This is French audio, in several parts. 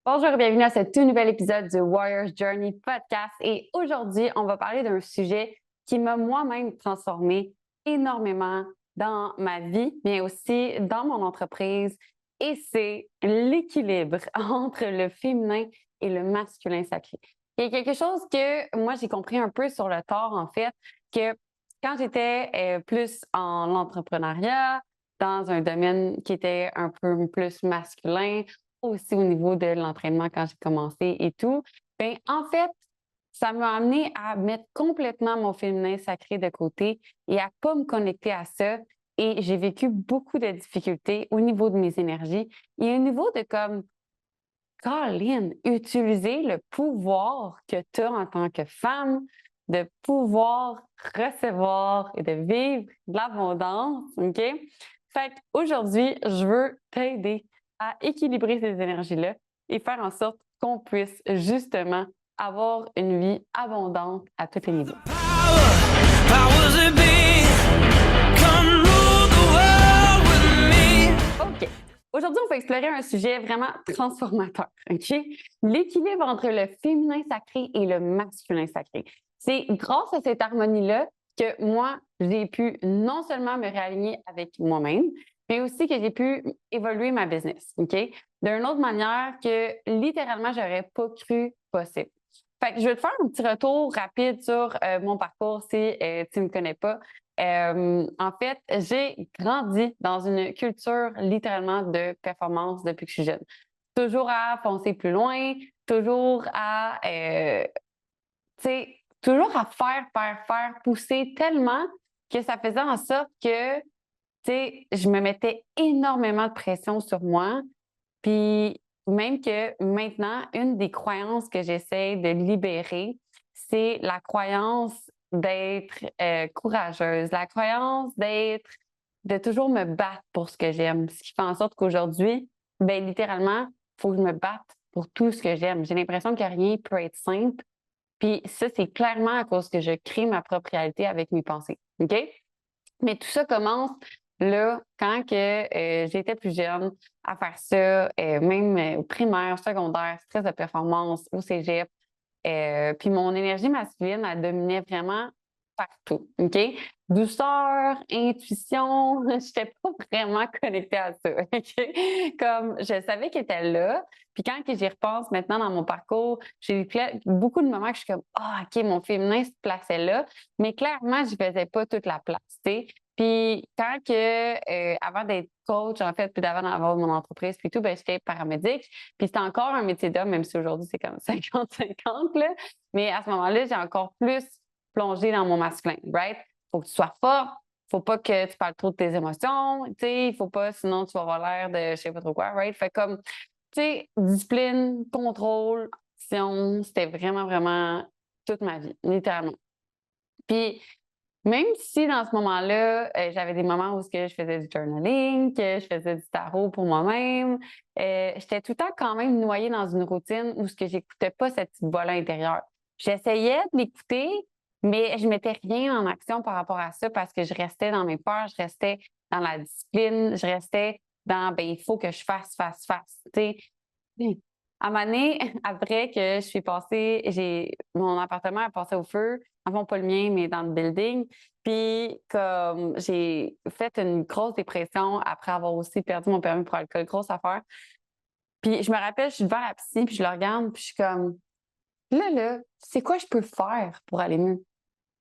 Bonjour et bienvenue à ce tout nouvel épisode du Warrior's Journey podcast. Et aujourd'hui, on va parler d'un sujet qui m'a moi-même transformée énormément dans ma vie, mais aussi dans mon entreprise. Et c'est l'équilibre entre le féminin et le masculin sacré. Il y a quelque chose que moi, j'ai compris un peu sur le tard, en fait, que quand j'étais plus en entrepreneuriat, dans un domaine qui était un peu plus masculin, aussi au niveau de l'entraînement quand j'ai commencé et tout, ben en fait, ça m'a amené à mettre complètement mon féminin sacré de côté et à pas me connecter à ça. Et j'ai vécu beaucoup de difficultés au niveau de mes énergies et au niveau de comme, Colin, utiliser le pouvoir que tu as en tant que femme, de pouvoir recevoir et de vivre de l'abondance, OK? Fait qu'aujourd'hui, je veux t'aider à équilibrer ces énergies-là et faire en sorte qu'on puisse justement avoir une vie abondante à tous les niveaux. OK. Aujourd'hui, on va explorer un sujet vraiment transformateur, OK? L'équilibre entre le féminin sacré et le masculin sacré. C'est grâce à cette harmonie-là que moi, j'ai pu non seulement me réaligner avec moi-même, mais aussi que j'ai pu évoluer ma business, OK? D'une autre manière que littéralement, j'aurais pas cru possible. Fait que je vais te faire un petit retour rapide sur mon parcours si tu ne me connais pas. En fait, j'ai grandi dans une culture littéralement de performance depuis que je suis jeune. Toujours à foncer plus loin, toujours à, tu sais, toujours à faire, pousser tellement que ça faisait en sorte que, tu sais, je me mettais énormément de pression sur moi. Puis même que maintenant, une des croyances que j'essaie de libérer, c'est la croyance d'être courageuse, la croyance de toujours me battre pour ce que j'aime. Ce qui fait en sorte qu'aujourd'hui, ben littéralement, il faut que je me batte pour tout ce que j'aime. J'ai l'impression que rien peut être simple. Puis ça, c'est clairement à cause que je crée ma propre réalité avec mes pensées. OK? Mais tout ça commence là, quand que, j'étais plus jeune, à faire ça, même au primaire, secondaire, stress de performance, au cégep. Puis mon énergie masculine, elle dominait vraiment partout. OK? Douceur, intuition, je n'étais pas vraiment connectée à ça. OK? Comme je savais qu'elle était là. Puis quand que j'y repense maintenant dans mon parcours, j'ai eu beaucoup de moments que je suis comme ah, OK, mon féminin se plaçait là. Mais clairement, je ne faisais pas toute la place. Tu sais. Puis quand que, avant d'être coach, en fait, puis d'avant d'avoir mon entreprise, puis tout, ben, j'étais paramédic. Puis c'était encore un métier d'homme, même si aujourd'hui c'est comme 50-50, là. Mais à ce moment-là, j'ai encore plus plongé dans mon masculin, right? Faut que tu sois fort, faut pas que tu parles trop de tes émotions, tu sais, il faut pas, sinon tu vas avoir l'air de je sais pas trop quoi, right? Fait comme, tu sais, discipline, contrôle, action, c'était vraiment, vraiment toute ma vie, littéralement. Puis même si dans ce moment-là, j'avais des moments où ce que je faisais du journaling, que je faisais du tarot pour moi-même, j'étais tout le temps quand même noyée dans une routine où ce que j'écoutais pas cette petite voix-là intérieure. J'essayais de l'écouter, mais je mettais rien en action par rapport à ça parce que je restais dans mes peurs, je restais dans la discipline, je restais dans ben il faut que je fasse, tu sais. À un moment donné, après que je suis passée, mon appartement a passé au feu, enfin pas le mien, mais dans le building. Puis comme j'ai fait une grosse dépression après avoir aussi perdu mon permis pour alcool, grosse affaire. Puis je me rappelle, je suis devant la psy, puis je le regarde, puis je suis comme là, c'est quoi je peux faire pour aller mieux?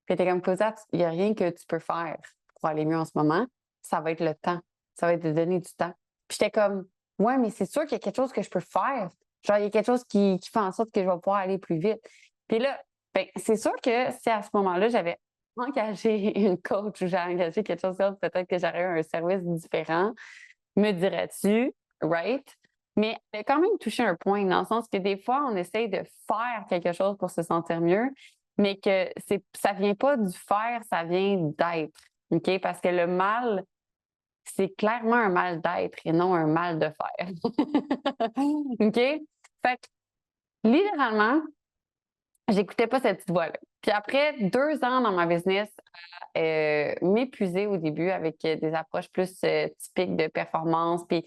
Puis elle était comme Cosette, il n'y a rien que tu peux faire pour aller mieux en ce moment. Ça va être le temps. Ça va être de donner du temps. Puis j'étais comme ouais, mais c'est sûr qu'il y a quelque chose que je peux faire. Genre, il y a quelque chose qui fait en sorte que je vais pouvoir aller plus vite. Puis là, ben, c'est sûr que si à ce moment-là, j'avais engagé une coach ou j'ai engagé quelque chose d'autre, peut-être que j'aurais eu un service différent, me dirais-tu, right? Mais elle a quand même touché un point, dans le sens que des fois, on essaye de faire quelque chose pour se sentir mieux, mais que ça vient pas du faire, ça vient d'être. OK? Parce que le mal, c'est clairement un mal d'être et non un mal de faire. OK? Fait que, littéralement, j'écoutais pas cette petite voix-là. Puis après 2 ans dans ma business, m'épuiser au début avec des approches plus typiques de performance, puis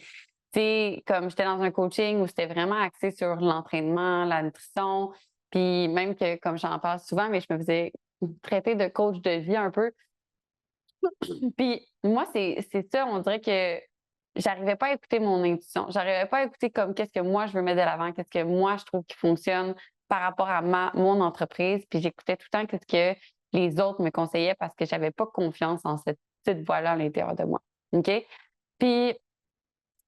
Tu sais, comme j'étais dans un coaching où c'était vraiment axé sur l'entraînement, la nutrition, puis même que, comme j'en parle souvent, mais je me faisais traiter de coach de vie un peu. Puis moi, c'est ça, on dirait que j'arrivais pas à écouter mon intuition. J'arrivais pas à écouter comme qu'est-ce que moi je veux mettre de l'avant, qu'est-ce que moi je trouve qui fonctionne par rapport à mon entreprise. Puis j'écoutais tout le temps qu'est-ce que les autres me conseillaient parce que j'avais pas confiance en cette petite voix-là à l'intérieur de moi. OK? Puis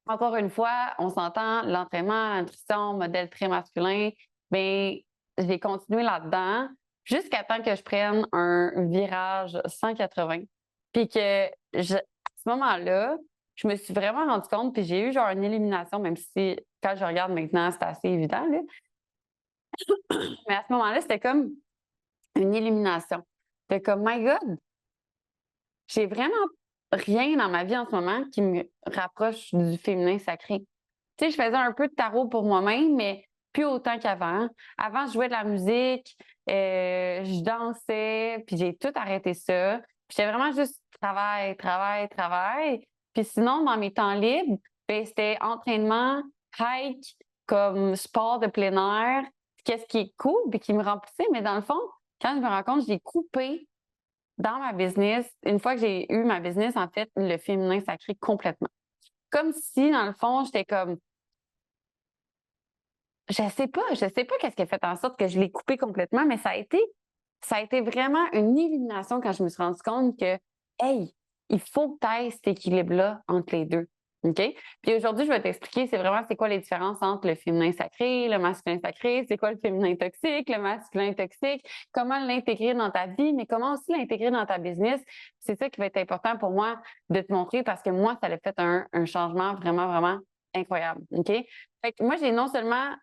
encore une fois, on s'entend, l'entraînement, la nutrition, modèle très masculin, bien, j'ai continué là-dedans jusqu'à temps que je prenne un virage 180. Puis que à ce moment-là, je me suis vraiment rendu compte, puis j'ai eu genre une élimination, même si quand je regarde maintenant, c'est assez évident, là. Mais à ce moment-là, c'était comme une élimination. C'était comme, my God, j'ai vraiment rien dans ma vie en ce moment qui me rapproche du féminin sacré. Tu sais, je faisais un peu de tarot pour moi-même, mais plus autant qu'avant. Avant, je jouais de la musique, je dansais, puis j'ai tout arrêté ça. Puis j'étais vraiment juste travail, travail, travail. Puis sinon, dans mes temps libres, ben, c'était entraînement, hike, comme sport de plein air. Qu'est-ce qui est cool, puis qui me remplissait. Mais dans le fond, quand je me rends compte, j'ai coupé dans ma business, une fois que j'ai eu ma business, en fait, le féminin sacré complètement. Comme si, dans le fond, j'étais comme, je sais pas qu'est-ce qui a fait en sorte que je l'ai coupé complètement, mais ça a été vraiment une élimination quand je me suis rendu compte que, hey, il faut que tu aies cet équilibre-là entre les deux. OK? Puis aujourd'hui, je vais t'expliquer, c'est quoi les différences entre le féminin sacré, le masculin sacré, c'est quoi le féminin toxique, le masculin toxique, comment l'intégrer dans ta vie, mais comment aussi l'intégrer dans ta business. C'est ça qui va être important pour moi de te montrer parce que moi, ça a fait un changement vraiment, vraiment incroyable. OK? Fait que moi, j'ai non seulement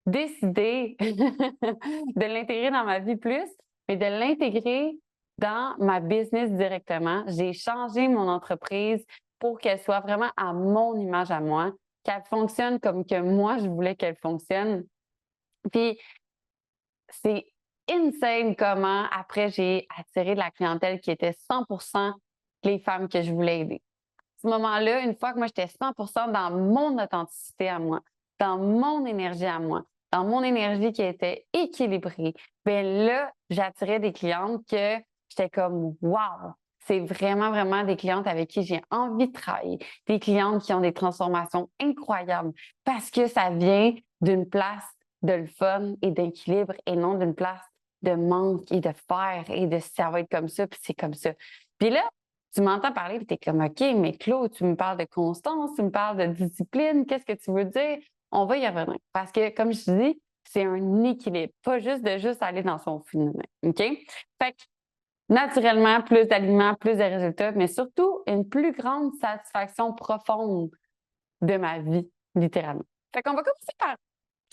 décidé de l'intégrer dans ma vie plus, mais de l'intégrer dans ma business directement. J'ai changé mon entreprise pour qu'elle soit vraiment à mon image à moi, qu'elle fonctionne comme que moi, je voulais qu'elle fonctionne. Puis, c'est insane comment, après, j'ai attiré de la clientèle qui était 100% les femmes que je voulais aider. À ce moment-là, une fois que moi, j'étais 100% dans mon authenticité à moi, dans mon énergie à moi, dans mon énergie qui était équilibrée, bien là, j'attirais des clientes que j'étais comme wow! C'est vraiment, vraiment des clientes avec qui j'ai envie de travailler, des clientes qui ont des transformations incroyables parce que ça vient d'une place de le fun et d'équilibre et non d'une place de manque et de faire et de ça va être comme ça, puis c'est comme ça. Puis là, tu m'entends parler, puis tu es comme OK, mais Claude, tu me parles de constance, tu me parles de discipline, qu'est-ce que tu veux dire? On va y revenir. Parce que, comme je te dis, c'est un équilibre, pas juste de juste aller dans son féminin. OK? Fait que, naturellement, plus d'aliments, plus de résultats, mais surtout une plus grande satisfaction profonde de ma vie, littéralement. Fait qu'on va commencer par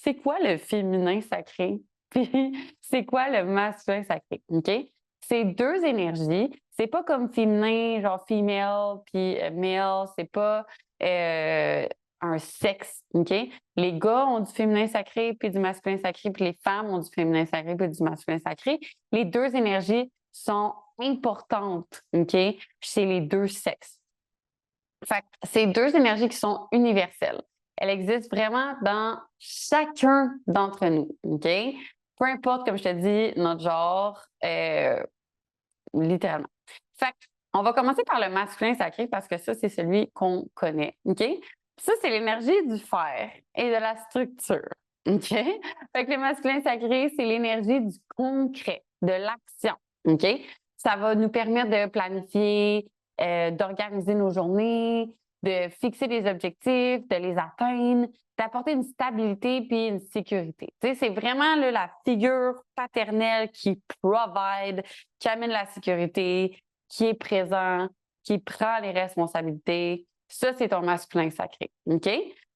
c'est quoi le féminin sacré? Puis c'est quoi le masculin sacré? OK? C'est deux énergies. C'est pas comme féminin, genre female, puis male. C'est pas un sexe. OK? Les gars ont du féminin sacré, puis du masculin sacré, puis les femmes ont du féminin sacré, puis du masculin sacré. Les deux énergies sont importantes, OK? Chez les deux sexes. Fait que c'est deux énergies qui sont universelles. Elles existent vraiment dans chacun d'entre nous, OK? Peu importe, comme je te dis, notre genre, littéralement. Fait que, on va commencer par le masculin sacré parce que ça, c'est celui qu'on connaît, OK? Ça, c'est l'énergie du faire et de la structure, OK? Fait que le masculin sacré, c'est l'énergie du concret, de l'action, OK? Ça va nous permettre de planifier, d'organiser nos journées, de fixer des objectifs, de les atteindre, d'apporter une stabilité puis une sécurité. Tu sais, c'est vraiment là, la figure paternelle qui provide, qui amène la sécurité, qui est présent, qui prend les responsabilités. Ça, c'est ton masculin sacré. OK?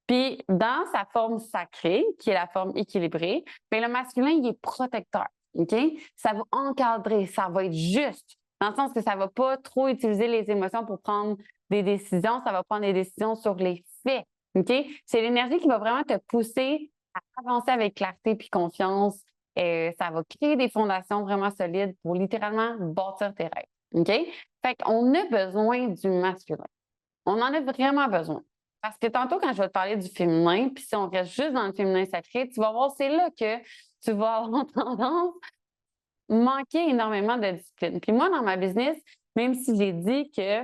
Puis, dans sa forme sacrée, qui est la forme équilibrée, bien, le masculin, il est protecteur. OK? Ça va encadrer, ça va être juste, dans le sens que ça ne va pas trop utiliser les émotions pour prendre des décisions, ça va prendre des décisions sur les faits. OK? C'est l'énergie qui va vraiment te pousser à avancer avec clarté puis confiance. Ça va créer des fondations vraiment solides pour littéralement bâtir tes rêves. OK? Fait qu'on a besoin du masculin. On en a vraiment besoin. Parce que tantôt, quand je vais te parler du féminin, puis si on reste juste dans le féminin sacré, tu vas voir, c'est là que tu vas avoir tendance à manquer énormément de discipline. Puis moi, dans ma business, même si j'ai dit que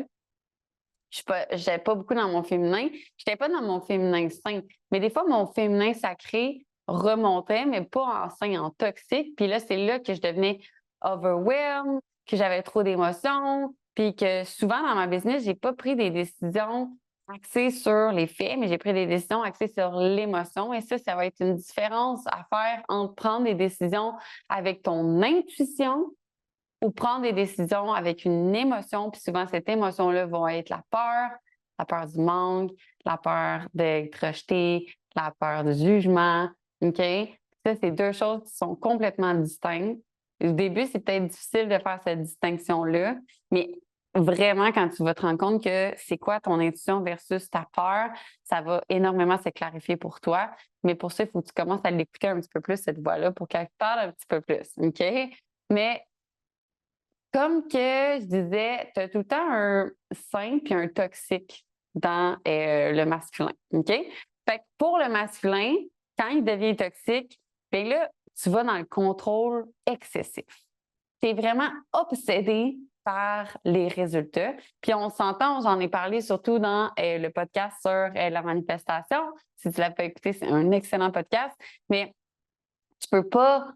je n'étais pas beaucoup dans mon féminin, je n'étais pas dans mon féminin sain. Mais des fois, mon féminin sacré remontait, mais pas en sain, en toxique. Puis là, c'est là que je devenais overwhelmed, que j'avais trop d'émotions, puis que souvent dans ma business, j'ai pas pris des décisions axées sur les faits, mais j'ai pris des décisions axées sur l'émotion. Et ça va être une différence à faire entre prendre des décisions avec ton intuition ou prendre des décisions avec une émotion. Puis souvent, cette émotion-là va être la peur du manque, la peur d'être rejeté, la peur du jugement. OK? Ça, c'est deux choses qui sont complètement distinctes. Au début, c'est peut-être difficile de faire cette distinction-là, mais vraiment, quand tu vas te rendre compte que c'est quoi ton intuition versus ta peur, ça va énormément se clarifier pour toi. Mais pour ça, il faut que tu commences à l'écouter un petit peu plus, cette voix-là, pour qu'elle te parle un petit peu plus. OK? Mais comme que je disais, tu as tout le temps un sain puis un toxique dans le masculin. OK? Fait que pour le masculin, quand il devient toxique, bien là, tu vas dans le contrôle excessif. Tu es vraiment obsédé par les résultats. Puis on s'entend, j'en ai parlé surtout dans le podcast sur la manifestation. Si tu l'as pas écouté, c'est un excellent podcast. Mais tu peux pas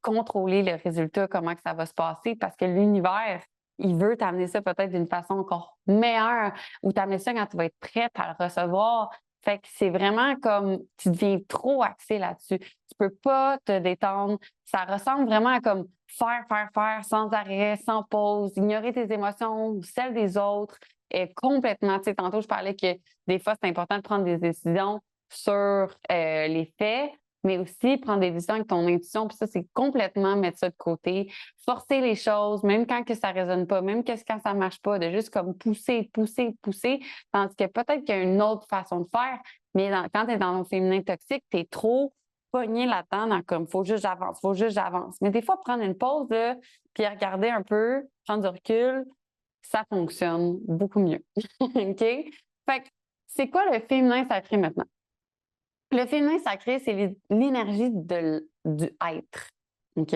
contrôler le résultat, comment que ça va se passer, parce que l'univers, il veut t'amener ça peut-être d'une façon encore meilleure ou t'amener ça quand tu vas être prête à le recevoir. Fait que c'est vraiment comme tu deviens trop axé là-dessus. Tu peux pas te détendre. Ça ressemble vraiment à comme faire sans arrêt, sans pause, ignorer tes émotions ou celles des autres complètement. Tu sais, tantôt, je parlais que des fois, c'est important de prendre des décisions sur les faits, mais aussi prendre des décisions avec ton intuition. Puis ça, c'est complètement mettre ça de côté, forcer les choses, même quand que ça ne résonne pas, même quand ça ne marche pas, de juste comme pousser. Tandis que peut-être qu'il y a une autre façon de faire, mais quand tu es dans ton féminin toxique, tu es trop pogné là-dedans, dans comme faut juste j'avance. Mais des fois, prendre une pause, là, puis regarder un peu, prendre du recul, ça fonctionne beaucoup mieux. OK? Fait que c'est quoi le féminin sacré maintenant? Le féminin sacré, c'est l'énergie du être. OK?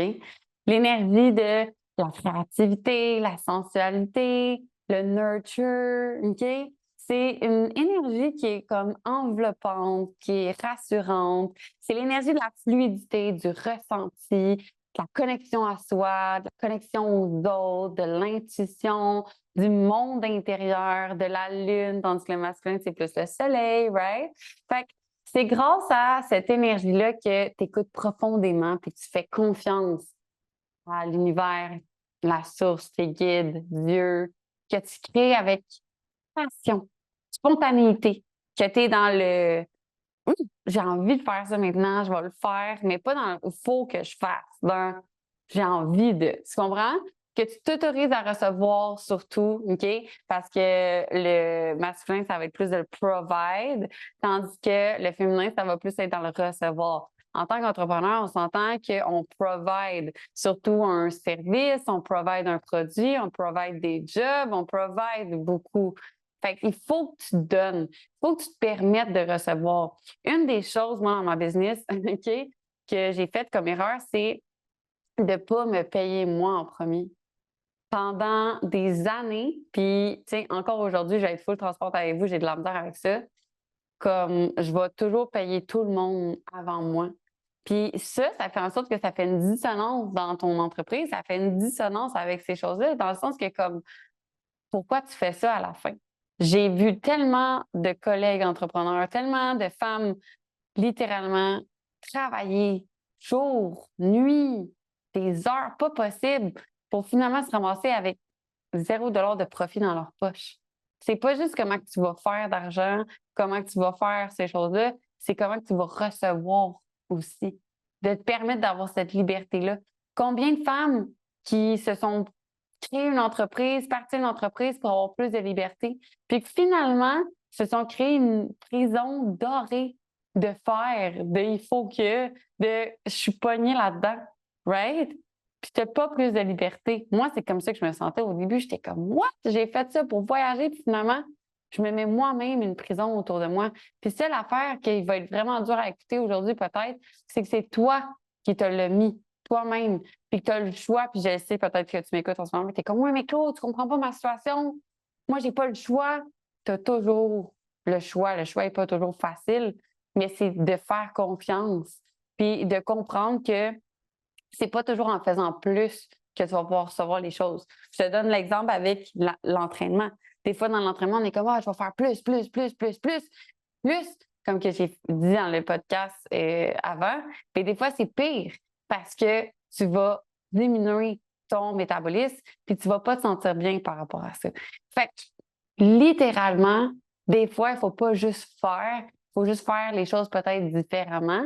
L'énergie de la créativité, la sensualité, le nurture. OK? C'est une énergie qui est comme enveloppante, qui est rassurante. C'est l'énergie de la fluidité, du ressenti, de la connexion à soi, de la connexion aux autres, de l'intuition, du monde intérieur, de la lune, tandis que le masculin, c'est plus le soleil, right? Fait que c'est grâce à cette énergie-là que tu écoutes profondément puis que tu fais confiance à l'univers, la source, tes guides, Dieu, que tu crées avec passion, spontanéité, que tu es dans le j'ai envie de faire ça maintenant, je vais le faire, mais pas dans il faut que je fasse, dans j'ai envie de. Tu comprends? Que tu t'autorises à recevoir surtout, OK? Parce que le masculin, ça va être plus de le provide, tandis que le féminin, ça va plus être dans le recevoir. En tant qu'entrepreneur, on s'entend qu'on provide surtout un service, on provide un produit, on provide des jobs, on provide beaucoup. Fait qu'il faut que tu donnes, il faut que tu te permettes de recevoir. Une des choses, moi, dans ma business, OK, que j'ai faite comme erreur, c'est de ne pas me payer moi en premier. Pendant des années, puis, tu sais, encore aujourd'hui, je vais être full transport avec vous, j'ai de la misère avec ça. Comme je vais toujours payer tout le monde avant moi. Puis ça fait en sorte que ça fait une dissonance dans ton entreprise, ça fait une dissonance avec ces choses-là, dans le sens que, comme, pourquoi tu fais ça à la fin? J'ai vu tellement de collègues entrepreneurs, tellement de femmes littéralement travailler jour, nuit, des heures pas possibles pour finalement se ramasser avec 0 $ de profit dans leur poche. C'est pas juste comment que tu vas faire d'argent, comment que tu vas faire ces choses-là, c'est comment que tu vas recevoir aussi, de te permettre d'avoir cette liberté-là. Combien de femmes qui se sont créées une entreprise, partir d'une entreprise pour avoir plus de liberté, puis que finalement se sont créées une prison dorée de faire, de il faut que, de je suis pognée là-dedans, right? Puis tu n'as pas plus de liberté. Moi, c'est comme ça que je me sentais au début. J'étais comme, what? J'ai fait ça pour voyager, puis finalement, Je me mets moi-même une prison autour de moi. Puis c'est l'affaire qui va être vraiment dur à écouter aujourd'hui peut-être, c'est que c'est toi qui te l'as mis, toi-même, puis que tu as le choix, puis je sais peut-être que tu m'écoutes en ce moment, mais tu es comme, oui, mais Claude, tu comprends pas ma situation. Moi, j'ai pas le choix. Tu as toujours le choix. Le choix n'est pas toujours facile, mais c'est de faire confiance, puis de comprendre que c'est pas toujours en faisant plus que tu vas pouvoir recevoir les choses. Je te donne l'exemple avec l'entraînement. Des fois, dans l'entraînement, on est comme, ah, je vais faire plus, comme que j'ai dit dans le podcast avant. Mais des fois, c'est pire parce que tu vas diminuer ton métabolisme puis tu vas pas te sentir bien par rapport à ça. Fait que, littéralement, des fois, il faut pas juste faire, il faut juste faire les choses peut-être différemment,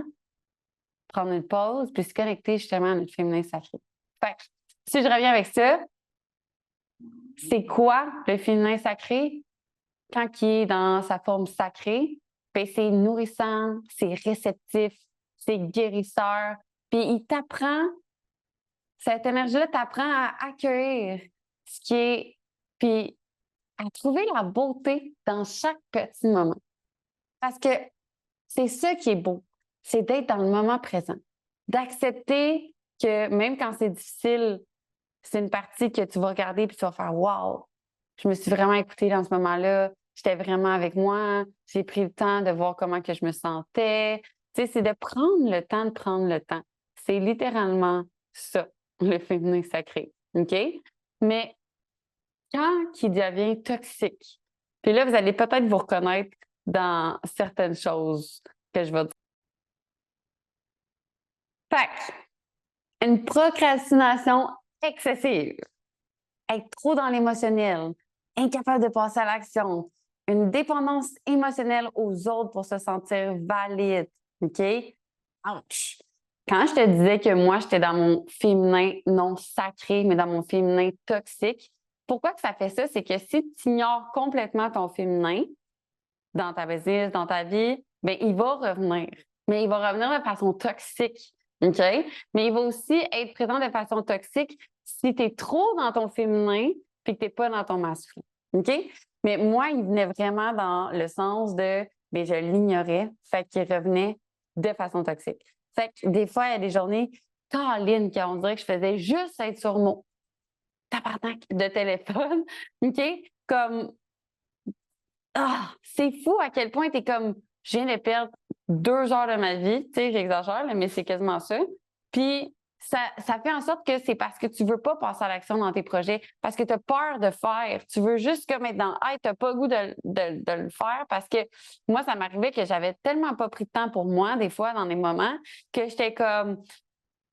prendre une pause, puis se connecter justement à notre féminin sacré. Fait que, si je reviens avec ça, c'est quoi le féminin sacré? Quand il est dans sa forme sacrée, ben c'est nourrissant, c'est réceptif, c'est guérisseur, puis il t'apprend, cette énergie-là t'apprend à accueillir ce qui est, puis à trouver la beauté dans chaque petit moment. Parce que c'est ça qui est beau, c'est d'être dans le moment présent, d'accepter que même quand c'est difficile, c'est une partie que tu vas regarder puis tu vas faire wow, je me suis vraiment écoutée dans ce moment-là, j'étais vraiment avec moi, j'ai pris le temps de voir comment que je me sentais. Tu sais, c'est de prendre le temps de prendre le temps. C'est littéralement ça, le féminin sacré. OK? Mais quand il devient toxique, puis là, vous allez peut-être vous reconnaître dans certaines choses que je vais dire. Fait que, une procrastination excessive, être trop dans l'émotionnel, incapable de passer à l'action, une dépendance émotionnelle aux autres pour se sentir valide. OK? Ouch! Quand je te disais que moi, j'étais dans mon féminin non sacré, mais dans mon féminin toxique, pourquoi que ça fait ça? C'est que si tu ignores complètement ton féminin dans ta business, dans ta vie, bien, il va revenir. Mais il va revenir de façon toxique. OK? Mais il va aussi être présent de façon toxique si tu es trop dans ton féminin puis que tu n'es pas dans ton masculin. OK? Mais moi, il venait vraiment dans le sens de, bien, je l'ignorais, fait qu'il revenait de façon toxique. Fait que des fois, il y a des journées, Caroline, quand on dirait que je faisais juste être sur mon tabarnak de téléphone, OK? Comme, ah, c'est fou à quel point tu es comme, je viens de perdre 2 heures de ma vie, tu sais, j'exagère, mais c'est quasiment ça. Puis, ça fait en sorte que c'est parce que tu veux pas passer à l'action dans tes projets, parce que tu as peur de faire. Tu veux juste comme être dans, hey, tu n'as pas le goût de le faire parce que moi, ça m'arrivait que j'avais tellement pas pris de temps pour moi, des fois, dans des moments, que j'étais comme,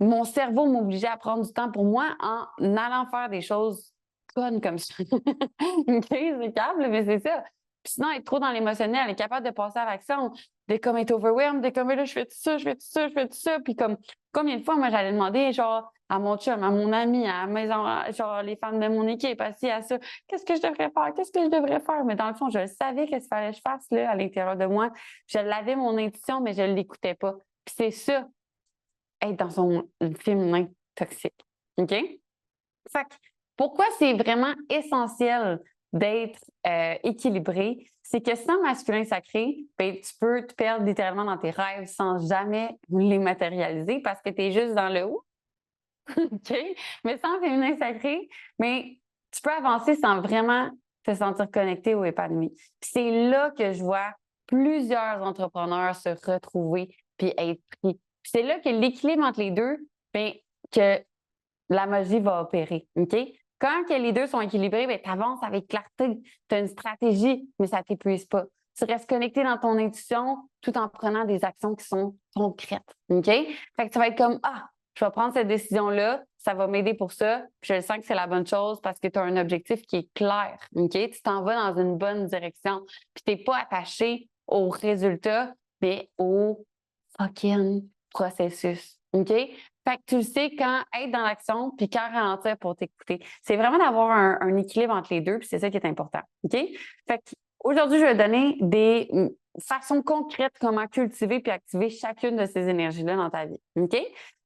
mon cerveau m'obligeait à prendre du temps pour moi en allant faire des choses connes comme ça. OK, c'est câble, mais c'est ça. Puis sinon, être trop dans l'émotionnel, être capable de passer à l'action, de comme être overwhelmed, de comme là, je fais tout ça, je fais tout ça, je fais tout ça. Puis comme combien de fois, moi, j'allais demander, genre, à mon chum, à mon ami, à la maison, genre, les femmes de mon équipe, assis à ça, qu'est-ce que je devrais faire? Qu'est-ce que je devrais faire? Mais dans le fond, je savais qu'est-ce qu'il fallait que je fasse, là, à l'intérieur de moi. Je l'avais, mon intuition, mais je ne l'écoutais pas. Puis c'est ça, être dans son féminin toxique. OK? Fait que pourquoi c'est vraiment essentiel d'être équilibré, c'est que sans masculin sacré, ben, tu peux te perdre littéralement dans tes rêves sans jamais les matérialiser parce que tu es juste dans le haut. OK? Mais sans féminin sacré, mais tu peux avancer sans vraiment te sentir connecté ou épanoui. Puis c'est là que je vois plusieurs entrepreneurs se retrouver puis être pris. Puis c'est là que l'équilibre entre les deux, bien, que la magie va opérer. OK? Quand que les deux sont équilibrés, ben, tu avances avec clarté. Tu as une stratégie, mais ça ne t'épuise pas. Tu restes connecté dans ton intuition tout en prenant des actions qui sont concrètes. OK? Fait que tu vas être comme, ah, je vais prendre cette décision-là, ça va m'aider pour ça, puis je sens que c'est la bonne chose parce que tu as un objectif qui est clair. OK? Tu t'en vas dans une bonne direction. Puis tu n'es pas attaché au résultat, mais au fucking processus. OK? Fait que tu le sais quand être dans l'action puis quand ralentir pour t'écouter. C'est vraiment d'avoir un équilibre entre les deux, puis c'est ça qui est important. OK? Fait qu'aujourd'hui, je vais donner des façons concrètes comment cultiver puis activer chacune de ces énergies-là dans ta vie. OK?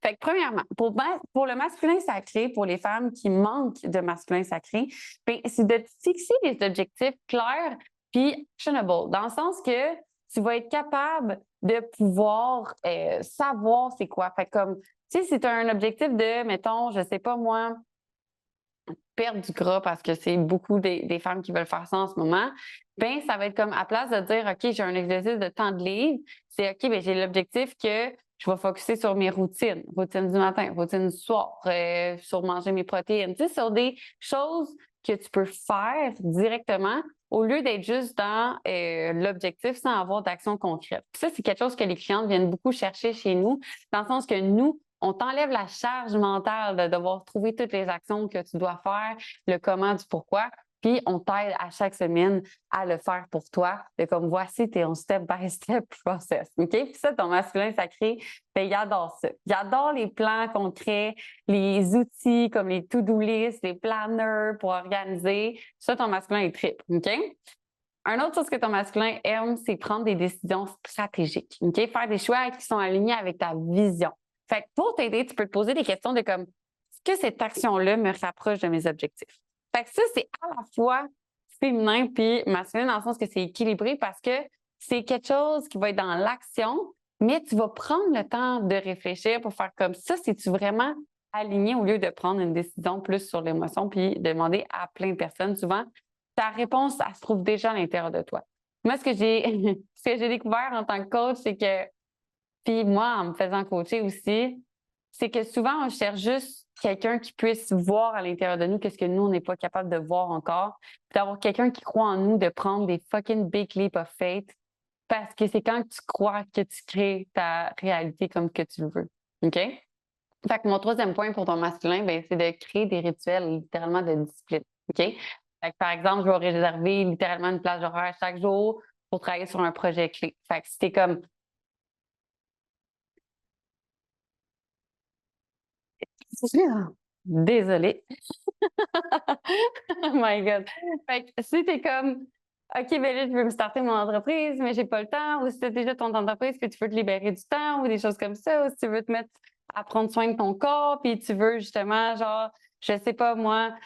Fait que premièrement, pour le masculin sacré, pour les femmes qui manquent de masculin sacré, ben, c'est de te fixer des objectifs clairs Puis actionable, dans le sens que tu vas être capable de pouvoir savoir c'est quoi. Fait comme, tu sais, si tu as un objectif de, mettons, je sais pas moi, perdre du gras parce que c'est beaucoup des femmes qui veulent faire ça en ce moment, ben ça va être comme à place de dire OK, j'ai un exercice de temps de livre, c'est OK, ben j'ai l'objectif que je vais focuser sur mes routines, routine du matin, routine du soir, sur manger mes protéines, tu sais, sur des choses que tu peux faire directement au lieu d'être juste dans l'objectif sans avoir d'action concrète. Puis ça, c'est quelque chose que les clientes viennent beaucoup chercher chez nous, dans le sens que nous, on t'enlève la charge mentale de devoir trouver toutes les actions que tu dois faire, le comment, du pourquoi, puis on t'aide à chaque semaine à le faire pour toi, de comme voici ton step-by-step process. OK? Puis ça, ton masculin sacré, ben, il adore ça. Il adore les plans concrets, les outils comme les to-do list, les planners pour organiser. Ça, ton masculin est triple. OK? Un autre chose que ton masculin aime, c'est prendre des décisions stratégiques. OK? Faire des choix qui sont alignés avec ta vision. Fait que pour t'aider, tu peux te poser des questions de comme est-ce que cette action-là me rapproche de mes objectifs? Fait que ça, c'est à la fois féminin puis masculin dans le sens que c'est équilibré parce que c'est quelque chose qui va être dans l'action, mais tu vas prendre le temps de réfléchir pour faire comme ça, c'est-tu vraiment aligné au lieu de prendre une décision plus sur l'émotion puis demander à plein de personnes. Souvent, ta réponse, elle se trouve déjà à l'intérieur de toi. Moi, ce que j'ai ce que j'ai découvert en tant que coach, c'est que puis moi, en me faisant coacher aussi, c'est que souvent, on cherche juste quelqu'un qui puisse voir à l'intérieur de nous qu'est-ce que nous, on n'est pas capable de voir encore. Puis d'avoir quelqu'un qui croit en nous, de prendre des fucking big leap of faith. Parce que c'est quand tu crois que tu crées ta réalité comme que tu le veux. OK? Fait que mon troisième point pour ton masculin, ben, c'est de créer des rituels littéralement de discipline. OK? Fait que, par exemple, je vais réserver littéralement une plage horaire chaque jour pour travailler sur un projet clé. Fait que si t'es comme désolée. Oh my God. Fait que si t'es comme, OK, ben là, je veux me starter mon entreprise, mais j'ai pas le temps, ou si tu as déjà ton entreprise, puis tu veux te libérer du temps, ou des choses comme ça, ou si tu veux te mettre à prendre soin de ton corps, puis tu veux justement, genre, je sais pas, moi,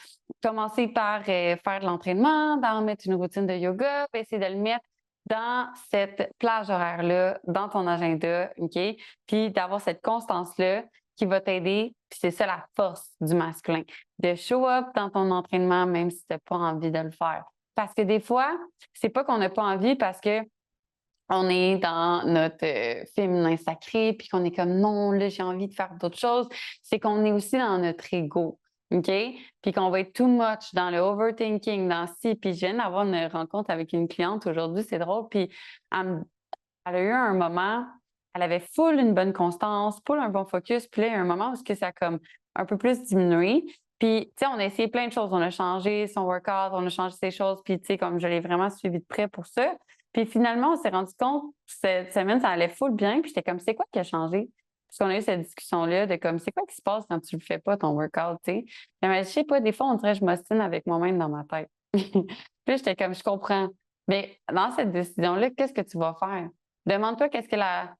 commencer par faire de l'entraînement, d'en mettre une routine de yoga, puis essayer de le mettre dans cette plage horaire-là, dans ton agenda, OK? Puis d'avoir cette constance-là qui va t'aider. Puis c'est ça la force du masculin, de show up dans ton entraînement même si tu n'as pas envie de le faire. Parce que des fois, c'est pas qu'on n'a pas envie parce que on est dans notre féminin sacré, puis qu'on est comme non, là, j'ai envie de faire d'autres choses. C'est qu'on est aussi dans notre ego. OK? Puis qu'on va être too much dans le overthinking, dans ci. Puis je viens d'avoir une rencontre avec une cliente aujourd'hui, c'est drôle. Puis elle a eu un moment, elle avait full une bonne constance, full un bon focus. Puis là, il y a un moment où ça a comme un peu plus diminué. Puis, tu sais, on a essayé plein de choses. On a changé son workout, on a changé ses choses. Puis, tu sais, comme je l'ai vraiment suivi de près pour ça. Puis finalement, on s'est rendu compte cette semaine, ça allait full bien. Puis j'étais comme, c'est quoi qui a changé? Parce qu'on a eu cette discussion-là de comme, c'est quoi qui se passe quand tu le fais pas, ton workout, tu sais? Mais je sais pas, des fois, on dirait que je m'ostine avec moi-même dans ma tête. Puis j'étais comme, je comprends. Mais dans cette décision-là, qu'est-ce que tu vas faire? Demande-toi qu'est-ce que la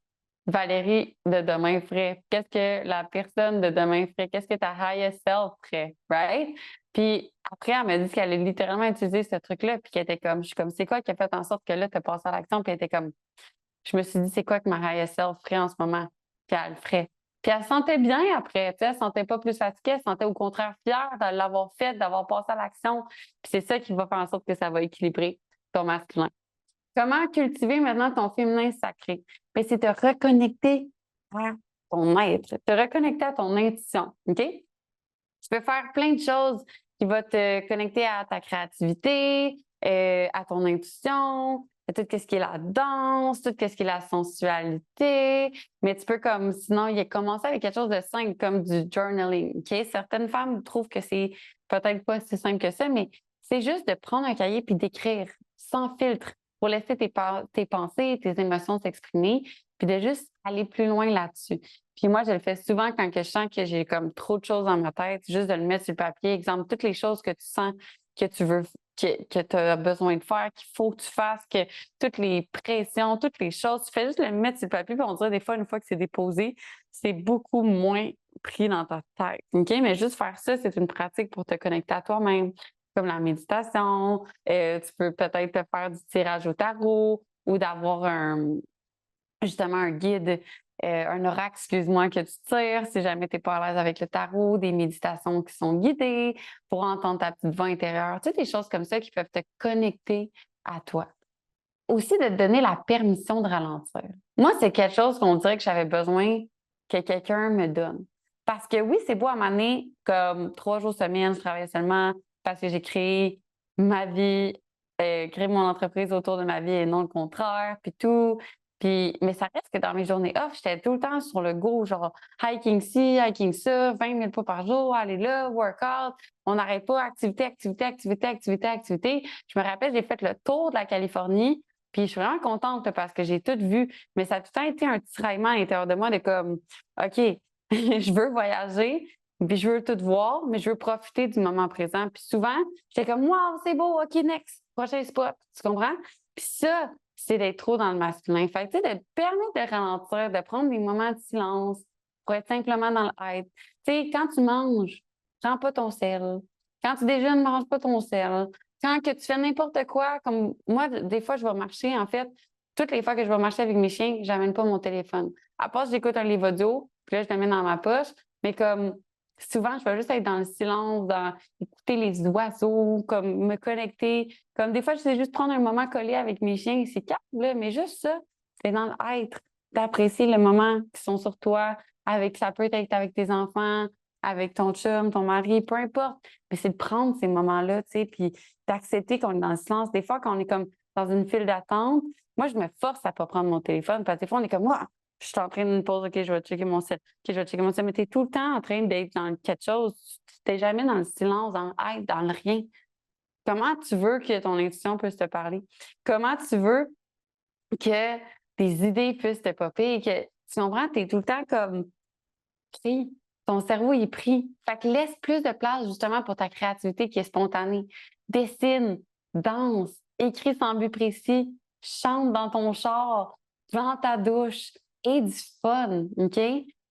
Valérie de demain ferait, qu'est-ce que la personne de demain ferait, qu'est-ce que ta highest self ferait, right? Puis après, elle m'a dit qu'elle a littéralement utilisé ce truc-là, puis qu'elle était comme, je suis comme, c'est quoi qui a fait en sorte que là, tu as passé à l'action, puis elle était comme, je me suis dit, c'est quoi que ma highest self ferait en ce moment, puis elle le ferait. Puis elle se sentait bien après, tu sais, elle se sentait pas plus fatiguée, elle se sentait au contraire fière de l'avoir fait, d'avoir passé à l'action. Puis c'est ça qui va faire en sorte que ça va équilibrer ton masculin. Comment cultiver maintenant ton féminin sacré? Bien, c'est te reconnecter à ton être, te reconnecter à ton intuition. OK? Tu peux faire plein de choses qui vont te connecter à ta créativité, à ton intuition, à tout ce qui est la danse, tout ce qui est la sensualité. Mais tu peux comme, sinon, il a commencé avec quelque chose de simple comme du journaling. OK? Certaines femmes trouvent que c'est peut-être pas si simple que ça, mais c'est juste de prendre un cahier puis d'écrire sans filtre pour laisser tes pensées, tes émotions s'exprimer, puis de juste aller plus loin là-dessus. Puis moi, je le fais souvent quand je sens que j'ai comme trop de choses dans ma tête, juste de le mettre sur le papier. Exemple, toutes les choses que tu sens que tu veux, que tu as besoin de faire, qu'il faut que tu fasses, que toutes les pressions, toutes les choses, tu fais juste le mettre sur le papier, puis on dirait des fois, une fois que c'est déposé, c'est beaucoup moins pris dans ta tête. OK? Mais juste faire ça, c'est une pratique pour te connecter à toi-même, comme la méditation, tu peux peut-être te faire du tirage au tarot ou d'avoir justement un guide, un oracle, excuse-moi, que tu tires si jamais tu n'es pas à l'aise avec le tarot, des méditations qui sont guidées pour entendre ta petite voix intérieure, toutes des choses comme ça qui peuvent te connecter à toi. Aussi de te donner la permission de ralentir. Moi, c'est quelque chose qu'on dirait que j'avais besoin que quelqu'un me donne. Parce que oui, c'est beau à m'amener comme 3 jours semaine, je travaille seulement parce que j'ai créé ma vie, créé mon entreprise autour de ma vie et non le contraire, puis tout. Puis, mais ça reste que dans mes journées off, j'étais tout le temps sur le go, genre hiking ci, hiking ça, 20 000 pas par jour, aller là, workout, on n'arrête pas, activité, activité, activité, activité, activité. Je me rappelle, j'ai fait le tour de la Californie, puis je suis vraiment contente parce que j'ai tout vu, mais ça a tout le temps été un tiraillement à l'intérieur de moi de comme, OK, je veux voyager, puis je veux tout voir, mais je veux profiter du moment présent. Puis souvent, j'étais comme, wow, c'est beau, OK, next, prochain spot. Tu comprends? Puis ça, c'est d'être trop dans le masculin. Fait que, tu sais, de te permettre de ralentir, de prendre des moments de silence pour être simplement dans le être. Tu sais, quand tu manges, prends pas ton sel. Quand tu déjeunes, mange pas ton sel. Quand que tu fais n'importe quoi, comme moi, des fois, je vais marcher, en fait, toutes les fois que je vais marcher avec mes chiens, j'amène pas mon téléphone. À part, j'écoute un livre audio, puis là, je le mets dans ma poche, mais comme souvent, je vais juste être dans le silence, dans écouter les oiseaux, comme me connecter. Comme des fois, je sais juste prendre un moment collé avec mes chiens, c'est calme, là, mais juste ça, c'est dans l'être, d'apprécier le moment qui sont sur toi, avec, ça peut être avec tes enfants, avec ton chum, ton mari, peu importe. Mais c'est de prendre ces moments-là, tu sais, puis d'accepter qu'on est dans le silence. Des fois, quand on est comme dans une file d'attente, moi, je me force à pas prendre mon téléphone parce que des fois, on est comme, moi, je suis en train d'une pause, OK, je vais checker mon sel, OK, je vais checker mon sel, mais tu es tout le temps en train d'être dans quelque chose. Tu n'es jamais dans le silence, dans l'être, dans le rien. Comment tu veux que ton intuition puisse te parler? Comment tu veux que tes idées puissent te popper et que, tu comprends, tu es tout le temps comme pris. Ton cerveau est pris. Fait que laisse plus de place justement pour ta créativité qui est spontanée. Dessine, danse, écris sans but précis, chante dans ton char, dans ta douche et du fun, OK?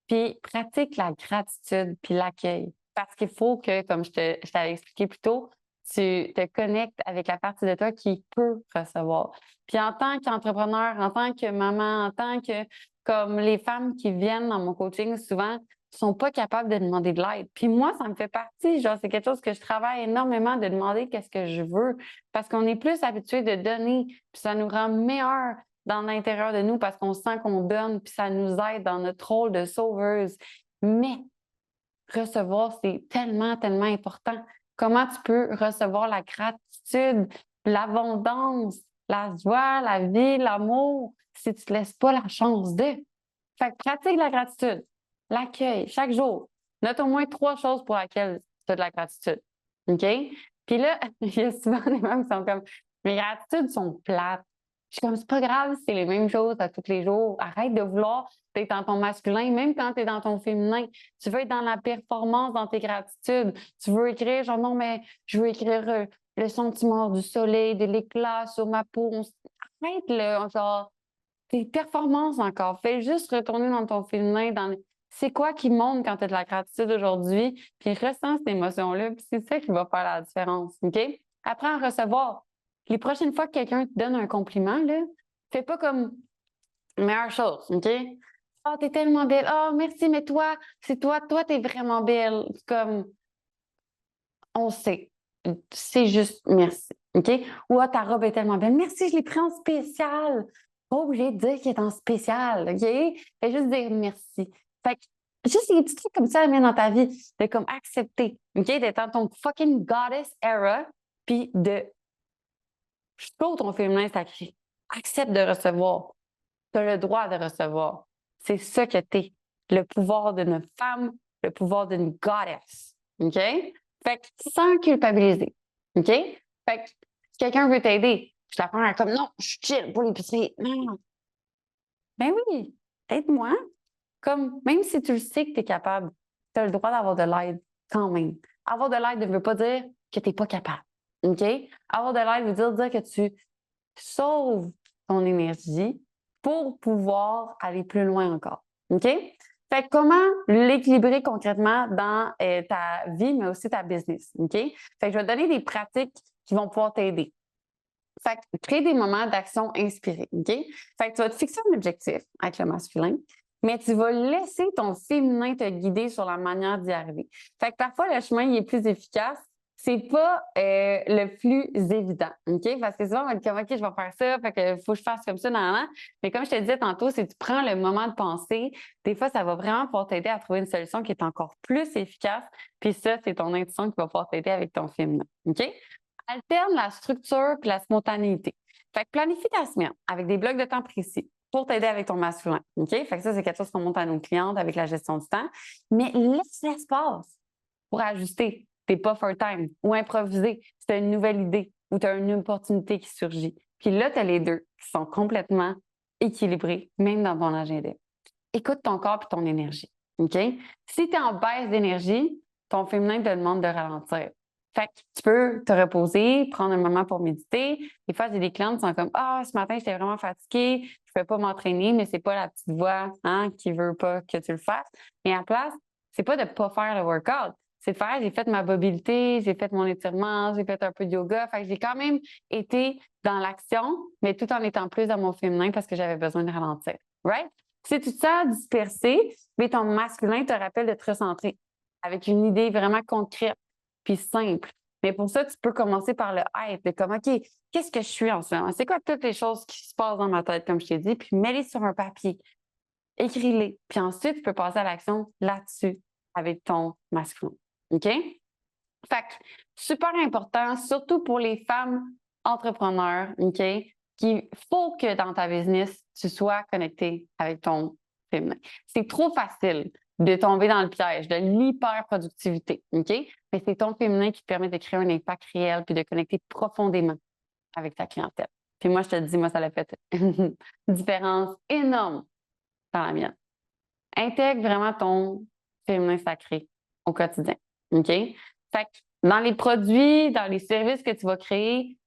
Puis pratique la gratitude puis l'accueil. Parce qu'il faut que, comme je t'avais expliqué plus tôt, tu te connectes avec la partie de toi qui peut recevoir. Puis en tant qu'entrepreneur, en tant que maman, en tant que comme les femmes qui viennent dans mon coaching, souvent, sont pas capables de demander de l'aide. Puis moi, ça me fait partie, genre, c'est quelque chose que je travaille énormément de demander qu'est-ce que je veux, parce qu'on est plus habitué de donner, puis ça nous rend meilleurs dans l'intérieur de nous parce qu'on sent qu'on donne, puis ça nous aide dans notre rôle de sauveuse. Mais recevoir, c'est tellement, tellement important. Comment tu peux recevoir la gratitude, l'abondance, la joie, la vie, l'amour, si tu ne te laisses pas la chance de? Fait que pratique la gratitude, l'accueil, chaque jour. Note au moins 3 choses pour lesquelles tu as de la gratitude. OK? Puis là, il y a souvent des gens qui sont comme, mes gratitudes sont plates. Je suis comme, c'est pas grave, c'est les mêmes choses à tous les jours. Arrête de vouloir être dans ton masculin, même quand tu es dans ton féminin. Tu veux être dans la performance, dans tes gratitudes. Tu veux écrire, genre, non, mais je veux écrire le sentiment du soleil, de l'éclat sur ma peau. Arrête, le genre, tes performances encore. Fais juste retourner dans ton féminin, c'est quoi qui monte quand tu as de la gratitude aujourd'hui, puis ressens cette émotion-là, puis c'est ça qui va faire la différence, OK? Apprends à recevoir. Les prochaines fois que quelqu'un te donne un compliment, là, fais pas comme meilleure chose, OK? Ah, t'es tellement belle. Ah, merci, mais toi, c'est toi, t'es vraiment belle. C'est comme, on sait. C'est juste merci, OK? Ou ah, ta robe est tellement belle. Merci, je l'ai pris en spécial. Pas obligé de dire qu'il est en spécial, OK? Fais juste dire merci. Fait que juste des petits trucs comme ça à mettre dans ta vie, de comme accepter, OK? D'être dans ton fucking goddess era, puis de je trouve ton féminin sacré. Accepte de recevoir. Tu as le droit de recevoir. C'est ça que tu es. Le pouvoir d'une femme, le pouvoir d'une goddess. OK? Fait que sans culpabiliser. OK? Fait que si quelqu'un veut t'aider, je t'apprends à comme non, je suis chill pour l'épicerie. Non. Ben oui, aide-moi. Comme même si tu le sais que tu es capable, tu as le droit d'avoir de l'aide quand même. Avoir de l'aide ne veut pas dire que tu n'es pas capable. OK? Avoir de l'aide veut dire que tu sauves ton énergie pour pouvoir aller plus loin encore. OK? Fait Fait que comment l'équilibrer concrètement dans ta vie, mais aussi ta business, OK? Fait que je vais te donner des pratiques qui vont pouvoir t'aider. Fait que crée des moments d'action inspirés, OK? Fait que tu vas te fixer un objectif avec le masculin, mais tu vas laisser ton féminin te guider sur la manière d'y arriver. Fait que parfois, le chemin il est plus efficace. C'est pas le plus évident, OK? Parce que souvent, on va être comme, OK, je vais faire ça, fait que faut que je fasse comme ça, nan. Mais comme je te disais tantôt, si tu prends le moment de penser, des fois, ça va vraiment pouvoir t'aider à trouver une solution qui est encore plus efficace. Puis ça, c'est ton intuition qui va pouvoir t'aider avec ton féminin, OK? Alterne la structure puis la spontanéité. Fait que planifie ta semaine avec des blocs de temps précis pour t'aider avec ton masculin. OK? Fait que ça, c'est quelque chose qu'on montre à nos clientes avec la gestion du temps. Mais laisse l'espace pour ajuster. T'es pas full time ou improviser. Si tu as une nouvelle idée ou tu as une opportunité qui surgit. Puis là, tu as les deux qui sont complètement équilibrés, même dans ton agenda. Écoute ton corps et ton énergie. OK? Si tu es en baisse d'énergie, ton féminin te demande de ralentir. Fait que tu peux te reposer, prendre un moment pour méditer. Des fois, j'ai des clientes qui sont comme ah, ce matin, j'étais vraiment fatiguée, je ne peux pas m'entraîner, mais c'est pas la petite voix qui ne veut pas que tu le fasses. Mais à la place, c'est pas de ne pas faire le workout. C'est de faire, j'ai fait ma mobilité, j'ai fait mon étirement, j'ai fait un peu de yoga. Fait que j'ai quand même été dans l'action, mais tout en étant plus dans mon féminin parce que j'avais besoin de ralentir. Right? Si tu te sens dispersé, mais ton masculin te rappelle de te recentrer avec une idée vraiment concrète puis simple. Mais pour ça, tu peux commencer par le être, de comme, OK, qu'est-ce que je suis en ce moment? C'est quoi toutes les choses qui se passent dans ma tête, comme je t'ai dit, puis mets-les sur un papier, écris-les. Puis ensuite, tu peux passer à l'action là-dessus avec ton masculin. OK? Fait que, super important, surtout pour les femmes entrepreneurs, OK? Qu'il faut que dans ta business, tu sois connecté avec ton féminin. C'est trop facile de tomber dans le piège de l'hyperproductivité, OK? Mais c'est ton féminin qui te permet de créer un impact réel puis de connecter profondément avec ta clientèle. Puis moi, je te dis, moi, ça a fait une différence énorme dans la mienne. Intègre vraiment ton féminin sacré au quotidien, OK? Fait que dans les produits, dans les services que tu vas créer,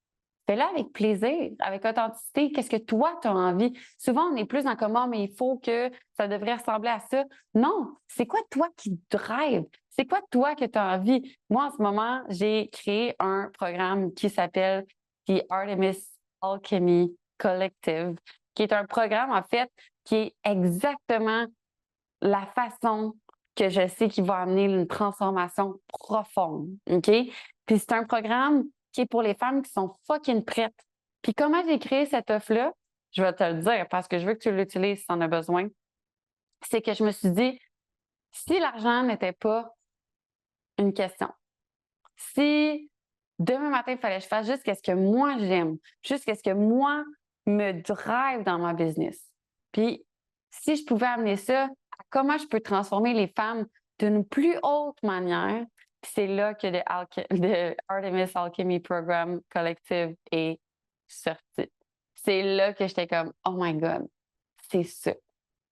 fais-le avec plaisir, avec authenticité. Qu'est-ce que toi, tu as envie? Souvent, on est plus dans comment, mais il faut que ça devrait ressembler à ça. Non, c'est quoi toi qui te drive? C'est quoi toi que tu as envie? Moi, en ce moment, j'ai créé un programme qui s'appelle The Artemis Alchemy Collective, qui est un programme, en fait, qui est exactement la façon que je sais qu'il va amener une transformation profonde. OK? Puis c'est un programme qui est pour les femmes qui sont fucking prêtes. Puis comment j'ai créé cette offre-là? Je vais te le dire parce que je veux que tu l'utilises si tu en as besoin. C'est que je me suis dit, si l'argent n'était pas une question, si demain matin, il fallait que je fasse juste ce que moi j'aime, juste ce que moi me drive dans ma business. Puis si je pouvais amener ça à comment je peux transformer les femmes d'une plus haute manière, c'est là que le Artemis Alchemy Program Collective est sorti. C'est là que j'étais comme, oh my God, c'est ça.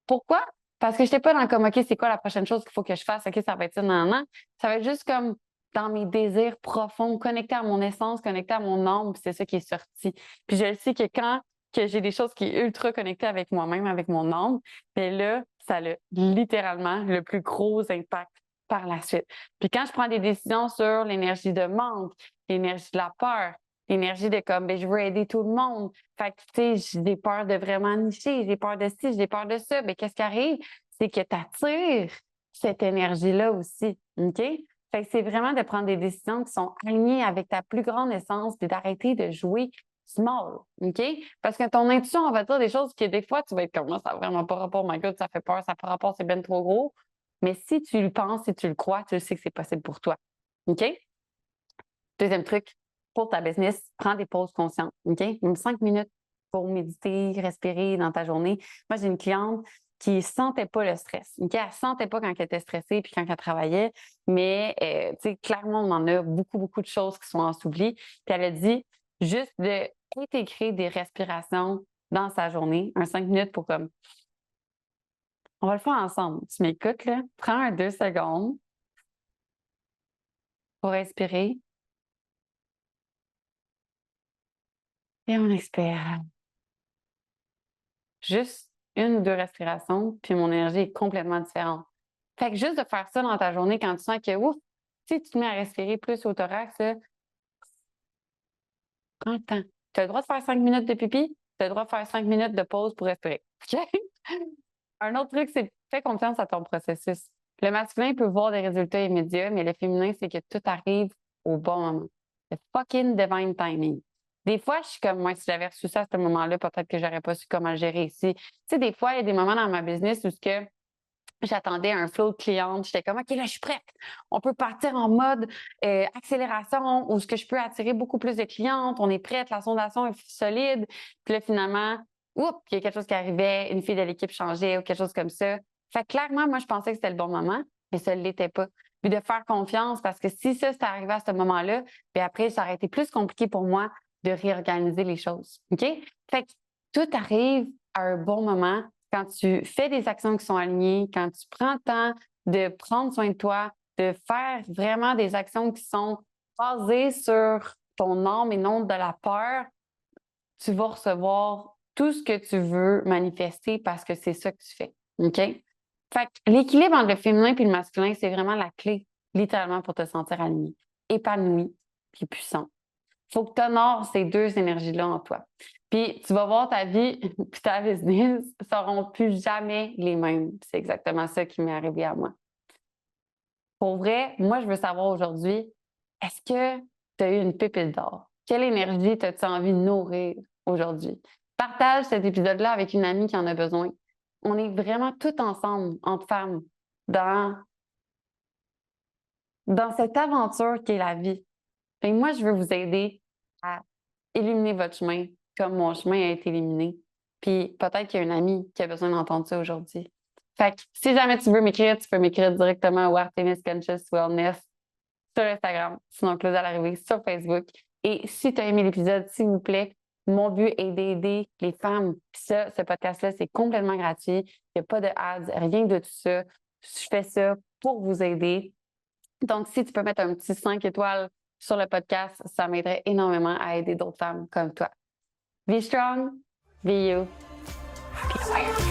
Pourquoi? Parce que je n'étais pas dans comme, OK, c'est quoi la prochaine chose qu'il faut que je fasse? OK, ça va être ça, non, non. Ça va être juste comme dans mes désirs profonds, connecté à mon essence, connecté à mon âme, puis c'est ça qui est sorti. Puis je le sais que quand que j'ai des choses qui sont ultra connectées avec moi-même, avec mon âme, bien là, ça a littéralement le plus gros impact par la suite. Puis quand je prends des décisions sur l'énergie de manque, l'énergie de la peur, l'énergie de comme, ben, je veux aider tout le monde. Fait que, tu sais, j'ai peur de vraiment nicher, j'ai peur de ci, j'ai peur de ça. Mais qu'est-ce qui arrive? C'est que tu attires cette énergie-là aussi. OK? Fait que c'est vraiment de prendre des décisions qui sont alignées avec ta plus grande essence puis d'arrêter de jouer small. OK? Parce que ton intuition, on va dire des choses que des fois, tu vas être comme moi, ça n'a vraiment pas rapport, oh my God, ça fait peur, ça n'a pas rapport, c'est bien trop gros. Mais si tu le penses, si tu le crois, tu sais que c'est possible pour toi. OK? Deuxième truc, pour ta business, prends des pauses conscientes. OK? Même 5 minutes pour méditer, respirer dans ta journée. Moi, j'ai une cliente qui ne sentait pas le stress. OK? Elle ne sentait pas quand elle était stressée puis quand elle travaillait. Mais, tu sais, clairement, on en a beaucoup, beaucoup de choses qui sont ensouvelies. Puis elle a dit juste d'intégrer des respirations dans sa journée, un 5 minutes pour comme. On va le faire ensemble. Tu m'écoutes, là? Prends un 2 secondes pour respirer et on expire. Juste 1 ou 2 respirations, puis mon énergie est complètement différente. Fait que juste de faire ça dans ta journée quand tu sens que, ouf, tu te mets à respirer plus au thorax, là, prends le temps. Tu as le droit de faire 5 minutes de pipi, tu as le droit de faire 5 minutes de pause pour respirer. OK? Un autre truc, c'est fais confiance à ton processus. Le masculin peut voir des résultats immédiats, mais le féminin, c'est que tout arrive au bon moment. Le fucking divine timing. Des fois, je suis comme, moi, si j'avais reçu ça à ce moment-là, peut-être que j'aurais pas su comment le gérer ici. Tu sais, des fois, il y a des moments dans ma business où ce que j'attendais un flow de clientes. J'étais comme, OK, là, je suis prête. On peut partir en mode accélération où ce que je peux attirer beaucoup plus de clientes. On est prête, la sondation est solide. Puis là, finalement, oups, il y a quelque chose qui arrivait, une fille de l'équipe changeait ou quelque chose comme ça. Fait que clairement, moi, je pensais que c'était le bon moment, mais ça ne l'était pas. Puis de faire confiance parce que si ça, c'était arrivé à ce moment-là, puis après, ça aurait été plus compliqué pour moi de réorganiser les choses. OK? Fait que tout arrive à un bon moment quand tu fais des actions qui sont alignées, quand tu prends le temps de prendre soin de toi, de faire vraiment des actions qui sont basées sur ton âme et non de la peur, tu vas recevoir tout ce que tu veux manifester parce que c'est ça que tu fais. OK? Fait que l'équilibre entre le féminin et le masculin, c'est vraiment la clé, littéralement, pour te sentir aligné, épanoui puis puissant. Il faut que tu honores ces 2 énergies-là en toi. Puis tu vas voir ta vie puis ta business ne seront plus jamais les mêmes. C'est exactement ça qui m'est arrivé à moi. Pour vrai, moi, je veux savoir aujourd'hui, est-ce que tu as eu une pépite d'or? Quelle énergie as-tu envie de nourrir aujourd'hui? Partage cet épisode-là avec une amie qui en a besoin. On est vraiment tout ensemble, entre femmes, dans cette aventure qu'est la vie. Et moi, je veux vous aider à illuminer votre chemin comme mon chemin a été illuminé. Puis peut-être qu'il y a une amie qui a besoin d'entendre ça aujourd'hui. Fait que si jamais tu veux m'écrire, tu peux m'écrire directement au Artemis Conscious Wellness sur Instagram, sinon Close à l'arrivée sur Facebook. Et si tu as aimé l'épisode, s'il vous plaît, mon but est d'aider les femmes. Puis ça, ce podcast-là, c'est complètement gratuit. Il n'y a pas de ads, rien de tout ça. Je fais ça pour vous aider. Donc, si tu peux mettre un petit 5 étoiles sur le podcast, ça m'aiderait énormément à aider d'autres femmes comme toi. Be strong, be you, be aware.